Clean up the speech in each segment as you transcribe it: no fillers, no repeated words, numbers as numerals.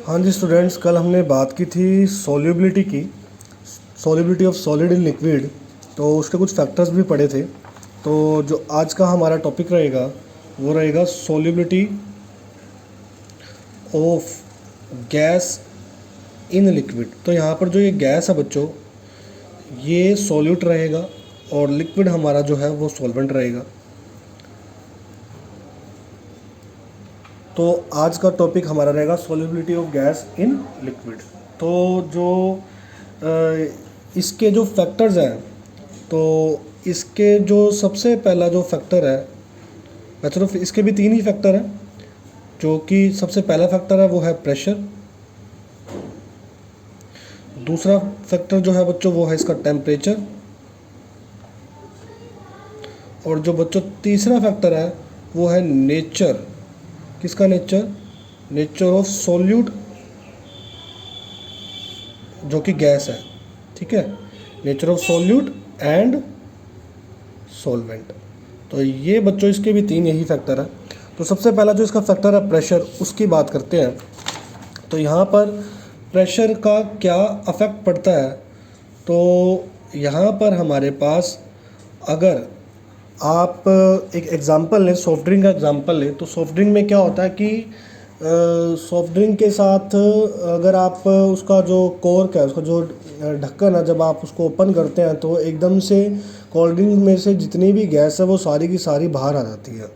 हाँ जी स्टूडेंट्स, कल हमने बात की थी सॉल्युबिलिटी की, solubility of solid in liquid. तो उसके कुछ फैक्टर्स भी पढ़े थे। तो जो आज का हमारा टॉपिक रहेगा वो रहेगा solubility of gas in liquid. तो यहाँ पर जो ये गैस है बच्चों, ये सॉल्यूट रहेगा और लिक्विड हमारा जो है वो सॉल्वेंट रहेगा। तो आज का टॉपिक हमारा रहेगा solubility of gas in liquid. तो जो इसके जो फैक्टर्स हैं, तो इसके जो सबसे पहला जो फैक्टर है, वैसे तो इसके भी तीन ही फैक्टर हैं। जो कि सबसे पहला फैक्टर है वो है प्रेशर। दूसरा फैक्टर जो है बच्चों वो है इसका टेम्परेचर। और जो बच्चों तीसरा फैक्टर है वो है नेचर। किसका नेचर? नेचर ऑफ सॉल्यूट जो कि गैस है। ठीक है, nature of solute and solvent. तो ये बच्चों इसके भी तीन यही फैक्टर है। तो सबसे पहला जो इसका फैक्टर है प्रेशर, उसकी बात करते हैं। तो यहाँ पर प्रेशर का क्या अफेक्ट पड़ता है, तो यहाँ पर हमारे पास अगर आप एक एग्ज़ाम्पल लें, सॉफ्ट ड्रिंक का एग्ज़ाम्पल लें, तो सॉफ्ट ड्रिंक में क्या होता है कि सॉफ्ट ड्रिंक के साथ अगर आप उसका जो कॉर्क है, उसका जो ढक्कन है, जब आप उसको ओपन करते हैं तो एकदम से कोल्ड ड्रिंक में से जितनी भी गैस है वो सारी की सारी बाहर आ जाती है।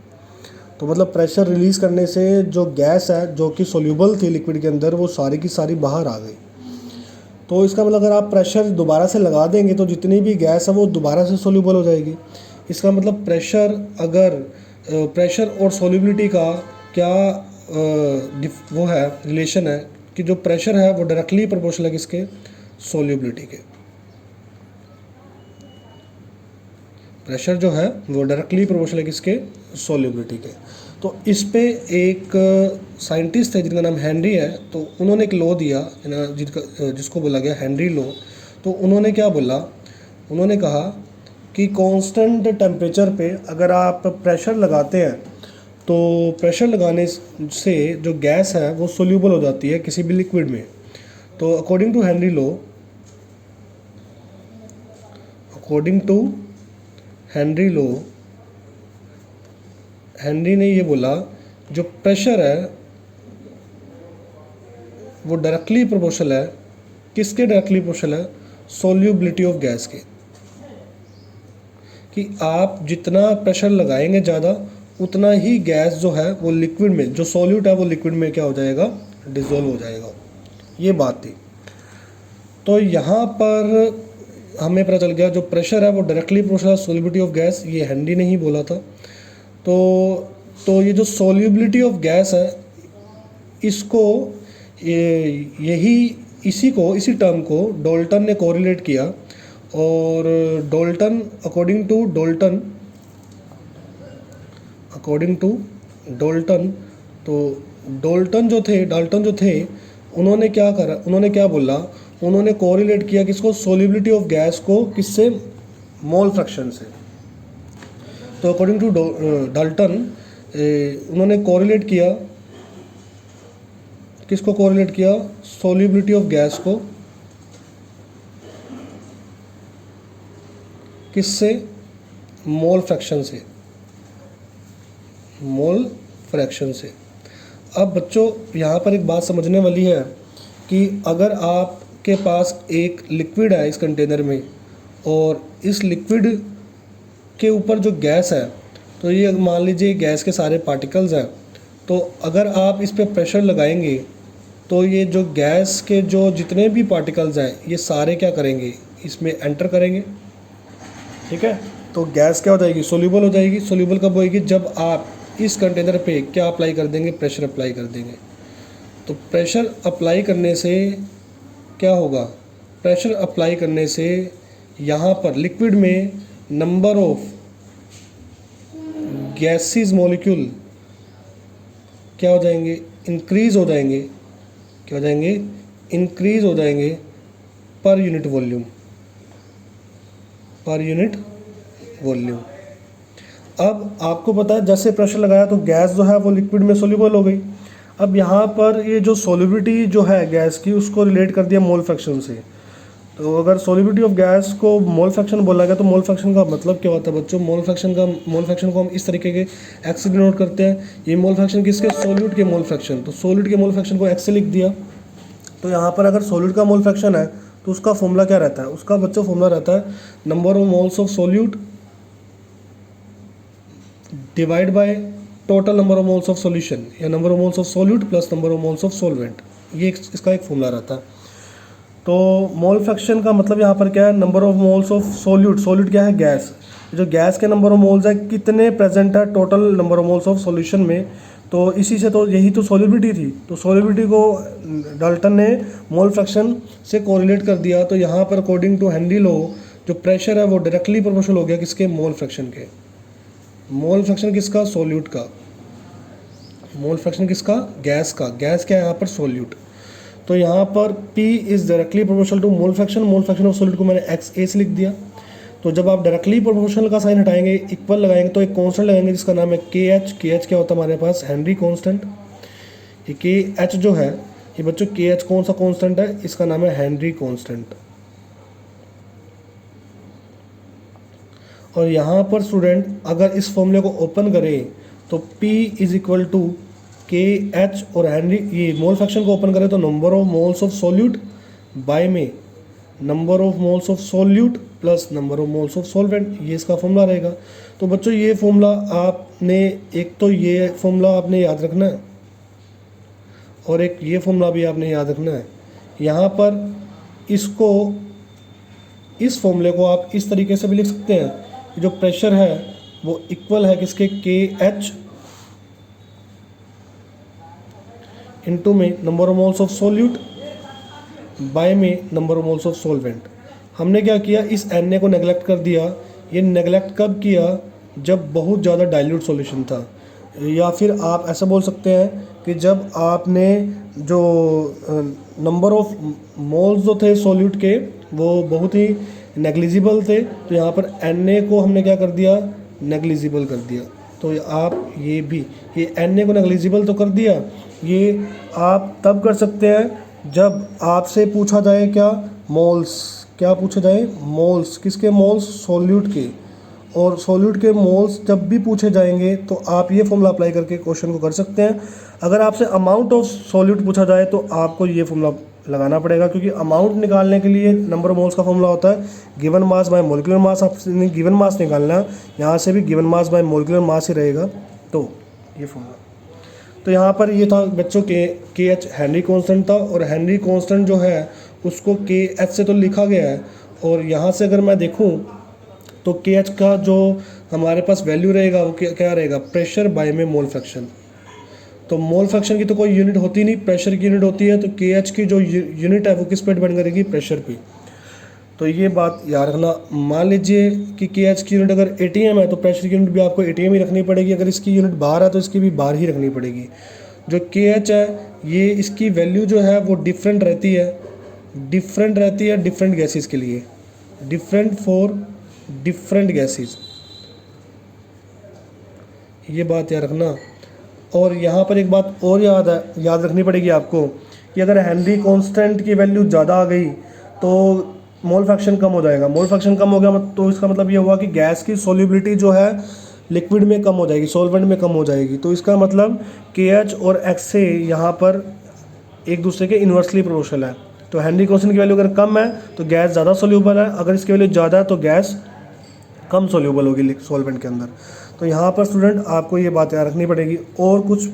तो मतलब प्रेशर रिलीज़ करने से जो गैस है जो कि सोल्यूबल थी लिक्विड के अंदर, वो सारी की सारी बाहर आ गई। तो इसका मतलब अगर आप प्रेशर दोबारा से लगा देंगे तो जितनी भी गैस है वो दोबारा से सोल्यूबल हो जाएगी। इसका मतलब प्रेशर और सोल्यूबिलिटी का क्या वो है, रिलेशन है कि जो प्रेशर है वो डायरेक्टली प्रोपोर्शनल है किसके? सोल्यूबिलिटी के। प्रेशर जो है वो डायरेक्टली प्रोपोर्शनल है किसके? सोल्यूबिलिटी के। तो इस पे एक साइंटिस्ट है जिनका नाम हेनरी है, तो उन्होंने एक लॉ दिया जिसको बोला गया हेनरी लॉ। तो उन्होंने क्या बोला? उन्होंने कहा कि कांस्टेंट टेम्परेचर पे अगर आप प्रेशर लगाते हैं तो प्रेशर लगाने से जो गैस है वो सोल्यूबल हो जाती है किसी भी लिक्विड में। तो according to Henry law, Henry ने ये बोला जो प्रेशर है वो डायरेक्टली प्रोपोर्शनल है किसके? डायरेक्टली प्रोपोर्शनल है सोल्यूबिलिटी ऑफ गैस के। कि आप जितना प्रेशर लगाएंगे ज़्यादा, उतना ही गैस जो है वो लिक्विड में, जो सॉल्यूट है वो लिक्विड में क्या हो जाएगा? डिसॉल्व हो जाएगा। ये बात थी। तो यहाँ पर हमें पता चल गया जो प्रेशर है वो directly proportional solubility of gas, ये हेनरी ने ही बोला था। तो ये जो सोल्यूबिलिटी ऑफ गैस है, इसको इसी टर्म को डाल्टन ने कोरिलेट किया। और अकॉर्डिंग टू डाल्टन, तो डाल्टन जो थे उन्होंने क्या बोला? उन्होंने कोरिलेट किया किसको? सोल्यूबिलिटी ऑफ गैस को किससे? मोल फ्रैक्शन से। तो अकॉर्डिंग टू डाल्टन उन्होंने कोरिलेट किया, किसको कोरिलेट किया? सोल्यूबिलिटी ऑफ गैस को किससे? मोल फ्रैक्शन से। अब बच्चों यहाँ पर एक बात समझने वाली है कि अगर आपके पास एक लिक्विड है इस कंटेनर में, और इस लिक्विड के ऊपर जो गैस है, तो ये मान लीजिए गैस के सारे पार्टिकल्स हैं, तो अगर आप इस पे प्रेशर लगाएंगे तो ये जो गैस के जो जितने भी पार्टिकल्स हैं ये सारे क्या करेंगे? इसमें एंटर करेंगे। ठीक है, तो गैस क्या हो जाएगी? सोल्यूबल हो जाएगी। सोल्यूबल कब होएगी? जब आप इस कंटेनर पे क्या अप्लाई कर देंगे? प्रेशर अप्लाई कर देंगे। तो प्रेशर अप्लाई करने से क्या होगा? प्रेशर अप्लाई करने से यहाँ पर लिक्विड में नंबर ऑफ गैसेस मॉलिक्यूल क्या हो जाएंगे? इंक्रीज हो जाएंगे। क्या हो जाएंगे? इंक्रीज हो जाएंगे पर यूनिट वॉल्यूम। अब आपको पता है जैसे प्रेशर लगाया तो गैस जो है वो लिक्विड में सोल्यूबल हो गई। अब यहाँ पर ये जो सॉल्युबिलिटी जो है गैस की उसको रिलेट कर दिया मोल फ्रैक्शन से। तो अगर सॉल्युबिलिटी ऑफ गैस को मोल फ्रैक्शन बोला गया तो मोल फ्रैक्शन का मतलब क्या होता है बच्चों? मोल फ्रैक्शन को हम इस तरीके के एक्स से डिनोट करते हैं। ये मोल फ्रैक्शन किसके? सॉल्यूट के मोल फ्रैक्शन। तो सॉल्यूट के मोल फ्रैक्शन को एक्स से लिख दिया। तो यहाँ पर अगर सॉल्यूट का मोल फ्रैक्शन है तो उसका फॉर्मूला क्या रहता है? उसका बच्चों फॉर्मूला रहता है number of moles of solute divide by total number of moles of solution, या number of moles of solute plus number of moles of solvent. ये इसका एक फॉर्मूला रहता है। तो मोल फ्रैक्शन का मतलब यहाँ पर क्या है? Number of moles of solute. Solute क्या है? गैस। जो गैस के नंबर ऑफ मोल्स है कितने प्रेजेंट है total number of moles of solution में। तो इसी से तो यही तो सॉल्युबिलिटी थी। तो सॉल्युबिलिटी को डाल्टन ने मोल फ्रैक्शन से कोरिलेट कर दिया। तो यहाँ पर अकॉर्डिंग टू हेनरी लॉ जो प्रेशर है वो डायरेक्टली प्रोपोर्शनल हो गया किसके? मोल फ्रैक्शन के। मोल फ्रैक्शन किसका? सॉल्यूट का। मोल फ्रैक्शन किसका? गैस का। गैस क्या है यहाँ पर? सॉल्यूट। तो यहाँ पर P is directly proportional to mole fraction. Mole fraction of solute को मैंने XA से लिख दिया। तो जब आप डायरेक्टली प्रोपोर्शनल का साइन हटाएंगे, इक्वल लगाएंगे, तो एक कांस्टेंट लगाएंगे जिसका नाम है KH। KH क्या होता है हमारे पास? Henry constant. ये KH जो है ये बच्चों KH कौन सा कांस्टेंट है? इसका नाम है हेनरी कांस्टेंट। और यहाँ पर स्टूडेंट अगर इस फॉर्मूले को ओपन करें तो P is equal to KH और हेनरी, ये मोल फ्रैक्शन को ओपन करें तो number of moles of solute by में number of moles of solute plus number of moles of solvent, ये इसका फॉर्मूला रहेगा। तो बच्चों ये फॉर्मूला आपने, एक तो ये फॉर्मूला आपने याद रखना है और एक ये फॉर्मूला भी आपने याद रखना है। यहाँ पर इसको, इस फॉर्मूले को आप इस तरीके से भी लिख सकते हैं, जो प्रेशर है वो इक्वल है किसके? KH इनटू में number of moles of solute by में number of moles of solvent. हमने क्या किया? इस Na को नेगलेक्ट कर दिया। ये नेगलेक्ट कब किया? जब बहुत ज़्यादा डाइल्यूट सॉल्यूशन था, या फिर आप ऐसा बोल सकते हैं कि जब आपने जो नंबर ऑफ मोल्स जो थे सॉल्यूट के वो बहुत ही नेग्लिजिबल थे। तो यहाँ पर Na को हमने क्या कर दिया? नेग्लिजिबल कर दिया। तो आप ये भी, ये Na को नेग्लिजिबल तो कर दिया, ये आप तब कर सकते हैं जब आपसे पूछा जाए क्या? मोल्स। क्या पूछा जाए? मोल्स। किसके मोल्स? सॉल्यूट के। और सॉल्यूट के मोल्स जब भी पूछे जाएंगे तो आप ये फॉर्मूला अप्लाई करके क्वेश्चन को कर सकते हैं। अगर आपसे अमाउंट ऑफ सॉल्यूट पूछा जाए तो आपको ये फॉर्मूला लगाना पड़ेगा, क्योंकि अमाउंट निकालने के लिए नंबर ऑफ मोल्स का फॉर्मूला होता है given mass by molecular mass. आपने गिवन मास निकालना, यहाँ से भी given mass by molecular mass ही रहेगा। तो ये फॉर्मूला, तो यहाँ पर ये था बच्चों KH हेनरी कांस्टेंट था, और हेनरी कांस्टेंट जो है उसको KH से तो लिखा गया है। और यहाँ से अगर मैं देखूँ तो KH का जो हमारे पास वैल्यू रहेगा वो क्या रहेगा? प्रेशर बाय में मोल फ्रैक्शन। तो मोल फ्रैक्शन की तो कोई यूनिट होती नहीं, प्रेशर की यूनिट होती है। तो KH की जो यूनिट है वो किस पे डिपेंड करेगी? प्रेशर पे। तो ये बात याद रखना। मान लीजिए कि KH की यूनिट अगर ATM है तो प्रेशर की यूनिट भी आपको ATM ही रखनी पड़ेगी। अगर इसकी यूनिट बार है तो इसकी भी बार ही रखनी पड़ेगी। जो KH है ये, इसकी वैल्यू जो है वो डिफरेंट रहती है डिफरेंट गैसेस के लिए, डिफरेंट फॉर डिफरेंट गैसेस, ये बात याद रखना। और यहाँ पर एक बात और याद रखनी पड़ेगी आपको कि अगर हेनरी कांस्टेंट की वैल्यू ज़्यादा आ गई तो मोल फ्रैक्शन कम हो जाएगा। मोल फ्रैक्शन कम हो गया तो इसका मतलब ये हुआ कि गैस की सॉल्युबिलिटी जो है लिक्विड में कम हो जाएगी, सॉल्वेंट में कम हो जाएगी। तो इसका मतलब KH और XA यहाँ पर एक दूसरे के इन्वर्सली प्रोपोर्शनल है। तो हेनरी कांस्टेंट की वैल्यू अगर कम है तो गैस ज़्यादा सोल्यूबल है, अगर इसकी वैल्यू ज़्यादा है तो गैस कम सोल्यूबल होगी सॉल्वेंट के अंदर। तो यहाँ पर स्टूडेंट आपको ये बात याद रखनी पड़ेगी। और कुछ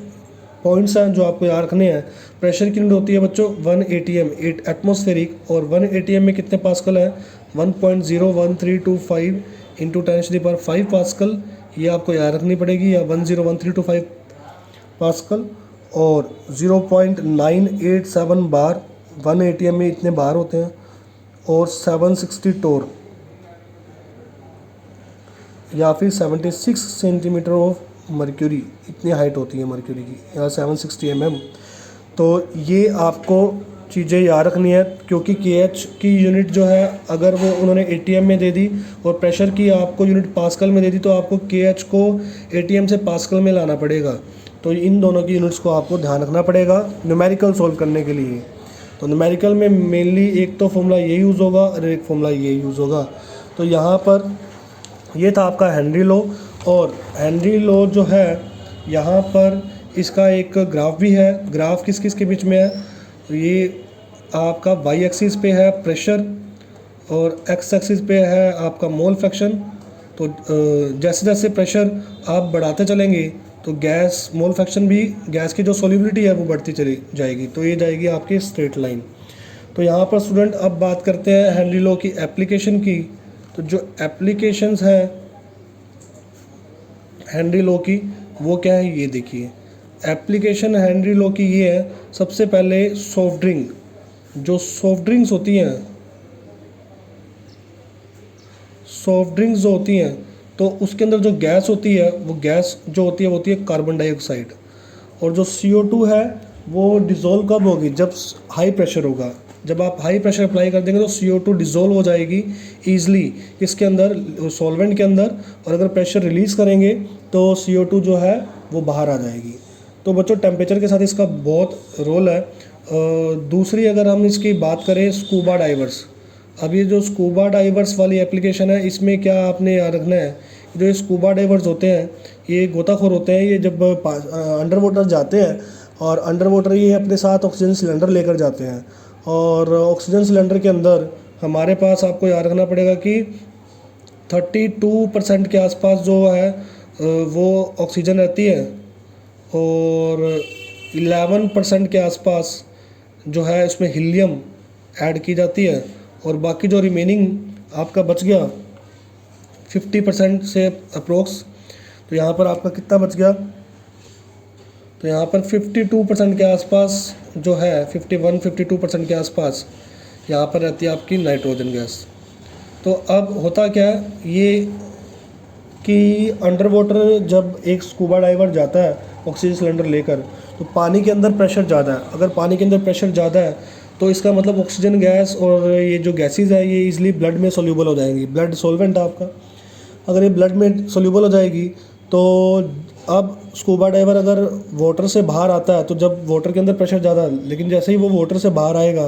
पॉइंट्स हैं जो आपको याद रखने हैं। प्रेशर की यूनिट होती है बच्चों 1 ATM एटमॉस्फेरिक, और 1 ATM में कितने पास्कल है? 1.01325 इंटू 10⁵ पास्कल, ये आपको याद रखनी पड़ेगी, या 101,325 पास्कल। और 0.987 बार, 1 ATM में इतने बार होते हैं, और 760 टोर या फिर 76 सेंटीमीटर ऑफ मर्क्यूरी, इतनी हाइट होती है मर्क्यूरी की, या 760 mm। तो ये आपको चीज़ें याद रखनी है, क्योंकि KH की यूनिट जो है अगर वो उन्होंने ATM में दे दी और प्रेशर की आपको यूनिट पास्कल में दे दी तो आपको KH को ATM से पास्कल में लाना पड़ेगा। तो इन दोनों की यूनिट्स को आपको ध्यान रखना पड़ेगा न्यूमेरिकल सोल्व करने के लिए। तो न्यूमेरिकल में मेनली एक तो फॉर्मूला ये यूज़ होगा और एक फॉर्मूला ये यूज़ होगा। तो यहाँ पर ये था आपका हेनरी लॉ, और हेनरी लॉ जो है यहाँ पर इसका एक ग्राफ भी है। ग्राफ किस किस के बीच में है, तो ये आपका वाई एक्सिस पे है प्रेशर और एक्स एक्सिस पे है आपका मोल फ्रैक्शन। तो जैसे जैसे प्रेशर आप बढ़ाते चलेंगे तो गैस मोल फ्रैक्शन भी, गैस की जो सॉल्युबिलिटी है वो बढ़ती चली जाएगी। तो ये जाएगी आपकी स्ट्रेट लाइन। तो यहाँ पर स्टूडेंट अब बात करते हैं हेनरी लॉ की एप्लीकेशन की। तो जो एप्लीकेशंस हैं हेनरी लॉ की वो क्या है, ये देखिए। एप्लीकेशन हेनरी लॉ की ये है, सबसे पहले सॉफ्ट ड्रिंक, जो सॉफ्ट ड्रिंक्स होती हैं, सॉफ्ट ड्रिंक्स जो होती हैं तो उसके अंदर जो गैस होती है वो गैस जो होती है वो होती है कार्बन डाइऑक्साइड। और जो CO2 है वो डिज़ोल्व कब होगी, जब हाई प्रेशर होगा। जब आप हाई प्रेशर अप्लाई कर देंगे तो CO2 डिज़ोल्व हो जाएगी ईज़िली इसके अंदर, सॉल्वेंट के अंदर। और अगर प्रेशर रिलीज़ करेंगे तो CO2 जो है वो बाहर आ जाएगी। तो बच्चों टेम्परेचर के साथ इसका बहुत रोल है। दूसरी अगर हम इसकी बात करें स्कूबा डाइवर्स, अब ये जो स्कूबा डाइवर्स वाली एप्लीकेशन है इसमें क्या आपने याद रखना है, जो ये स्कूबा डाइवर्स होते हैं ये गोताखोर होते हैं। ये जब अंडर वाटर जाते हैं और अंडर वाटर ये अपने साथ ऑक्सीजन सिलेंडर लेकर जाते हैं, और ऑक्सीजन सिलेंडर के अंदर हमारे पास आपको याद रखना पड़ेगा कि 32% के आसपास जो है वो ऑक्सीजन रहती है, और 11% के आसपास जो है इसमें हीलियम ऐड की जाती है, और बाकी जो रिमेनिंग आपका बच गया 50% से अप्रोक्स। तो यहाँ पर आपका कितना बच गया, तो यहाँ पर 52% के आसपास जो है, 51-52% के आसपास यहाँ पर रहती है आपकी नाइट्रोजन गैस। तो अब होता क्या है ये कि अंडर वाटर जब एक स्कूबा डाइवर जाता है ऑक्सीजन सिलेंडर लेकर, तो पानी के अंदर प्रेशर ज़्यादा है। अगर पानी के अंदर प्रेशर ज़्यादा है तो इसका मतलब ऑक्सीजन गैस और ये जो गैसेज है ये इजीली ब्लड में सोल्यूबल हो जाएंगी। ब्लड सॉल्वेंट है आपका, अगर ये ब्लड में सोल्यूबल हो जाएगी तो अब स्कूबा डाइवर अगर वाटर से बाहर आता है, तो जब वाटर के अंदर प्रेशर ज़्यादा है, लेकिन जैसे ही वो वाटर से बाहर आएगा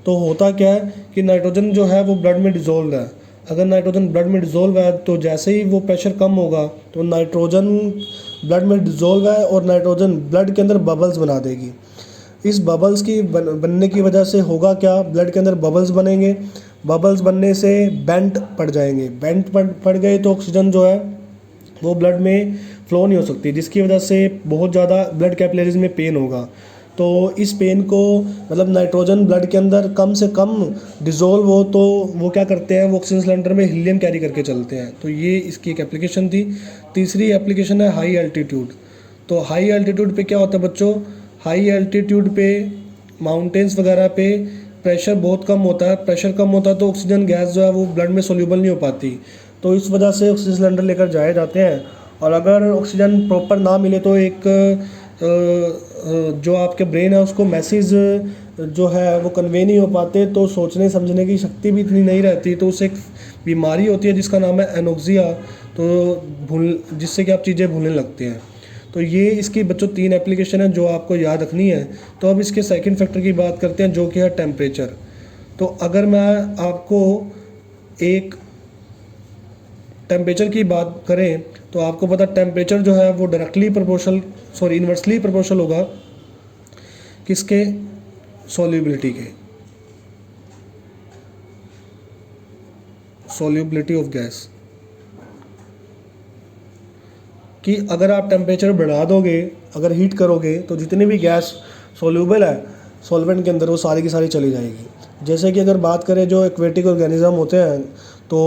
तो होता क्या है कि नाइट्रोजन जो है वो ब्लड में डिज़ोल्व है। अगर नाइट्रोजन ब्लड में डिज़ोल्व है तो जैसे ही वो प्रेशर कम होगा तो नाइट्रोजन ब्लड में डिज़ोल्व है और नाइट्रोजन ब्लड के अंदर बबल्स बना देगी। इस बबल्स की बनने की वजह से होगा क्या, ब्लड के अंदर बबल्स बनेंगे। बबल्स बनने से बेंट पड़ जाएंगे, बेंट पड़ गए तो ऑक्सीजन जो है वो ब्लड में फ्लो नहीं हो सकती, जिसकी वजह से बहुत ज़्यादा ब्लड कैपिलरीज में पेन होगा। तो इस पेन को मतलब नाइट्रोजन ब्लड के अंदर कम से कम डिज़ोल्व हो तो वो क्या करते हैं, वो ऑक्सीजन सिलेंडर में हीलियम कैरी करके चलते हैं। तो ये इसकी एक एप्लीकेशन थी। तीसरी एप्लीकेशन है हाई एल्टीट्यूड। तो हाई एल्टीट्यूड पे क्या होता है बच्चों, हाई एल्टीट्यूड पे माउंटेन्स वगैरह पे प्रेशर बहुत कम होता है। प्रेशर कम होता है तो ऑक्सीजन गैस जो है वो ब्लड में सोल्यूबल नहीं हो पाती, तो इस वजह से ऑक्सीजन सिलेंडर लेकर जाए जाते हैं। और अगर ऑक्सीजन प्रॉपर ना मिले तो एक जो आपके ब्रेन है उसको मैसेज जो है वो कन्वे नहीं हो पाते, तो सोचने समझने की शक्ति भी इतनी नहीं रहती। तो उससे एक बीमारी होती है जिसका नाम है एनोक्सिया, तो जिससे कि आप चीज़ें भूलने लगते हैं। तो ये इसकी बच्चों 3 एप्लीकेशन है जो आपको याद रखनी है। तो अब इसके सेकंड फैक्टर की बात करते हैं जो कि है टेम्परेचर। तो अगर मैं आपको एक टेम्परेचर की बात करें तो आपको पता टेम्परेचर जो है वो इन्वर्सली प्रोपोर्शनल होगा किसके, सॉल्युबिलिटी के, सॉल्युबिलिटी ऑफ गैस कि अगर आप टेम्परेचर बढ़ा दोगे, अगर हीट करोगे तो जितनी भी गैस सॉल्युबल है सॉल्वेंट के अंदर वो सारी की सारी चली जाएगी। जैसे कि अगर बात करें जो एक्वेटिक ऑर्गेनिज्म होते हैं तो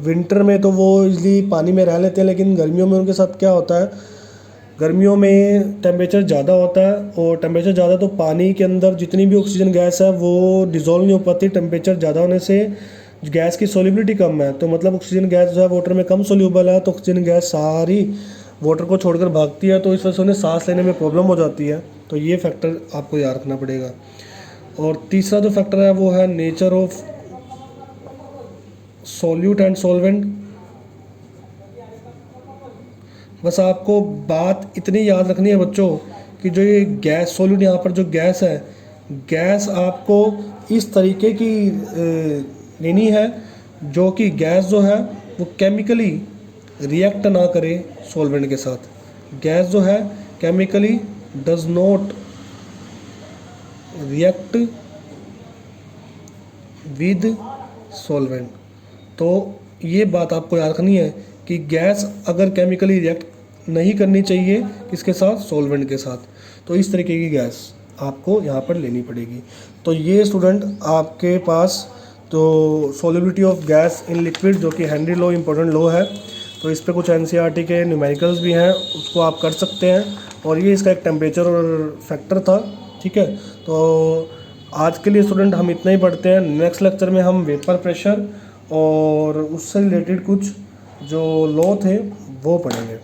विंटर में तो वो इजली पानी में रह लेते हैं, लेकिन गर्मियों में उनके साथ क्या होता है, गर्मियों में टेम्परेचर ज़्यादा होता है, और टेम्परेचर ज़्यादा तो पानी के अंदर जितनी भी ऑक्सीजन गैस है वो डिज़ोल्व नहीं हो पाती। टेम्परेचर ज़्यादा होने से गैस की सॉल्युबिलिटी कम है, तो मतलब ऑक्सीजन गैस जो है वाटर में कम सोल्यूबल है, तो ऑक्सीजन गैस सारी वाटर को छोड़कर भागती है, तो इस वजह से उन्हें सांस लेने में प्रॉब्लम हो जाती है। तो ये फैक्टर आपको याद रखना पड़ेगा। और तीसरा जो फैक्टर है वो है nature of solute and solvent. बस आपको बात इतनी याद रखनी है बच्चों कि जो ये गैस सॉल्यूट, यहाँ पर जो गैस है, गैस आपको इस तरीके की लेनी है जो कि गैस जो है वो केमिकली रिएक्ट ना करे सॉल्वेंट के साथ। गैस जो है chemically does not react with solvent. तो ये बात आपको याद रखनी है कि गैस अगर केमिकली रिएक्ट नहीं करनी चाहिए किसके साथ, सॉल्वेंट के साथ। तो इस तरीके की गैस आपको यहाँ पर लेनी पड़ेगी। तो ये स्टूडेंट आपके पास तो solubility of gas in liquid जो कि हेनरी लॉ इम्पोर्टेंट लॉ है, तो इस पे कुछ एनसीईआरटी के न्यूमेरिकल्स भी हैं, उसको आप कर सकते हैं। और ये इसका एक टेम्परेचर और फैक्टर था, ठीक है। तो आज के लिए स्टूडेंट हम इतना ही पढ़ते हैं। नेक्स्ट लेक्चर में हम वेपर प्रेशर और उससे रिलेटेड कुछ जो लॉ थे वो पढ़ेंगे।